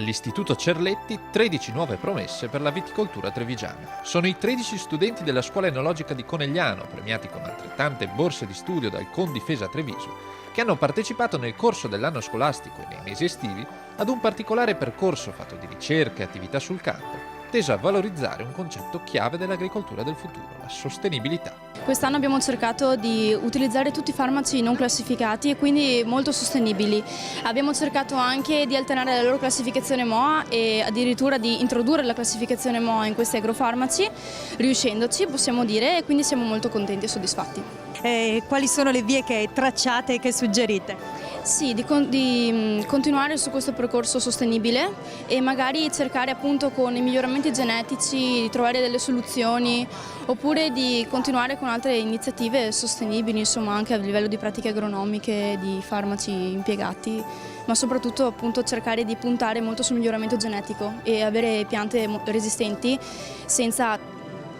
Dall'Istituto Cerletti 13 nuove promesse per la viticoltura trevigiana. Sono i 13 studenti della Scuola Enologica di Conegliano, premiati con altrettante borse di studio dal Condifesa Treviso, che hanno partecipato nel corso dell'anno scolastico e nei mesi estivi ad un particolare percorso fatto di ricerca e attività sul campo, teso a valorizzare un concetto chiave dell'agricoltura del futuro, la sostenibilità. Quest'anno abbiamo cercato di utilizzare tutti i farmaci non classificati e quindi molto sostenibili. Abbiamo cercato anche di alternare la loro classificazione MOA e addirittura di introdurre la classificazione MOA in questi agrofarmaci, riuscendoci possiamo dire, e quindi siamo molto contenti e soddisfatti. Quali sono le vie che tracciate e che suggerite? Sì, di continuare su questo percorso sostenibile e magari cercare appunto con i miglioramenti genetici di trovare delle soluzioni, oppure di continuare con altre iniziative sostenibili, insomma anche a livello di pratiche agronomiche, di farmaci impiegati, ma soprattutto appunto cercare di puntare molto sul miglioramento genetico e avere piante resistenti senza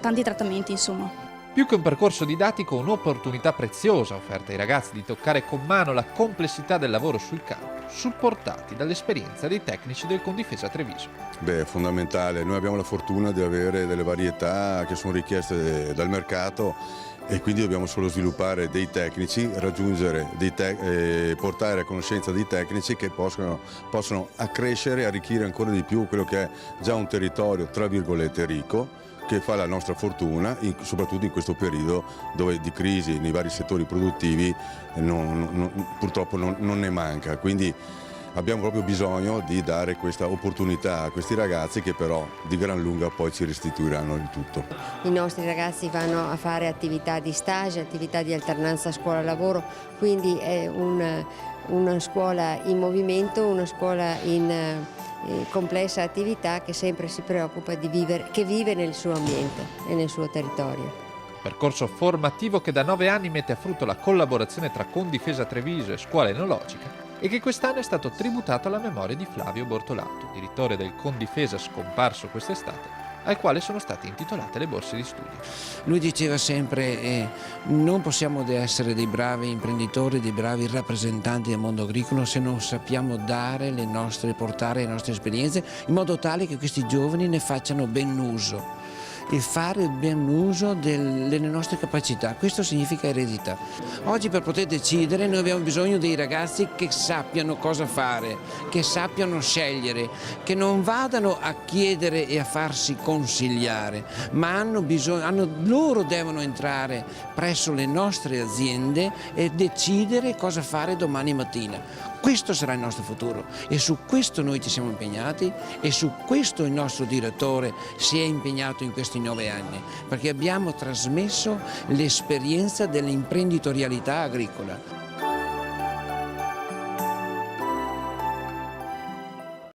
tanti trattamenti, insomma. Più che un percorso didattico, un'opportunità preziosa offerta ai ragazzi di toccare con mano la complessità del lavoro sul campo, supportati dall'esperienza dei tecnici del Condifesa Treviso. È fondamentale. Noi abbiamo la fortuna di avere delle varietà che sono richieste dal mercato e quindi dobbiamo solo sviluppare dei tecnici, raggiungere portare a conoscenza dei tecnici che possono accrescere e arricchire ancora di più quello che è già un territorio tra virgolette ricco, che fa la nostra fortuna, soprattutto in questo periodo dove di crisi nei vari settori produttivi purtroppo non ne manca. Quindi abbiamo proprio bisogno di dare questa opportunità a questi ragazzi che però di gran lunga poi ci restituiranno il tutto. I nostri ragazzi vanno a fare attività di stage, attività di alternanza scuola-lavoro, quindi è una scuola in movimento, una scuola in complessa attività che sempre si preoccupa di vivere, che vive nel suo ambiente e nel suo territorio. Percorso formativo che da 9 anni mette a frutto la collaborazione tra Condifesa Treviso e Scuola Enologica e che quest'anno è stato tributato alla memoria di Flavio Bortolato, direttore del Condifesa scomparso quest'estate, al quale sono state intitolate le borse di studio. Lui diceva sempre non possiamo essere dei bravi imprenditori, dei bravi rappresentanti del mondo agricolo se non sappiamo portare le nostre esperienze in modo tale che questi giovani ne facciano ben uso. E fare ben uso delle nostre capacità, questo significa eredità. Oggi per poter decidere noi abbiamo bisogno dei ragazzi che sappiano cosa fare, che sappiano scegliere, che non vadano a chiedere e a farsi consigliare, ma loro devono entrare presso le nostre aziende e decidere cosa fare domani mattina. Questo sarà il nostro futuro e su questo noi ci siamo impegnati e su questo il nostro direttore si è impegnato in questi 9 anni, perché abbiamo trasmesso l'esperienza dell'imprenditorialità agricola.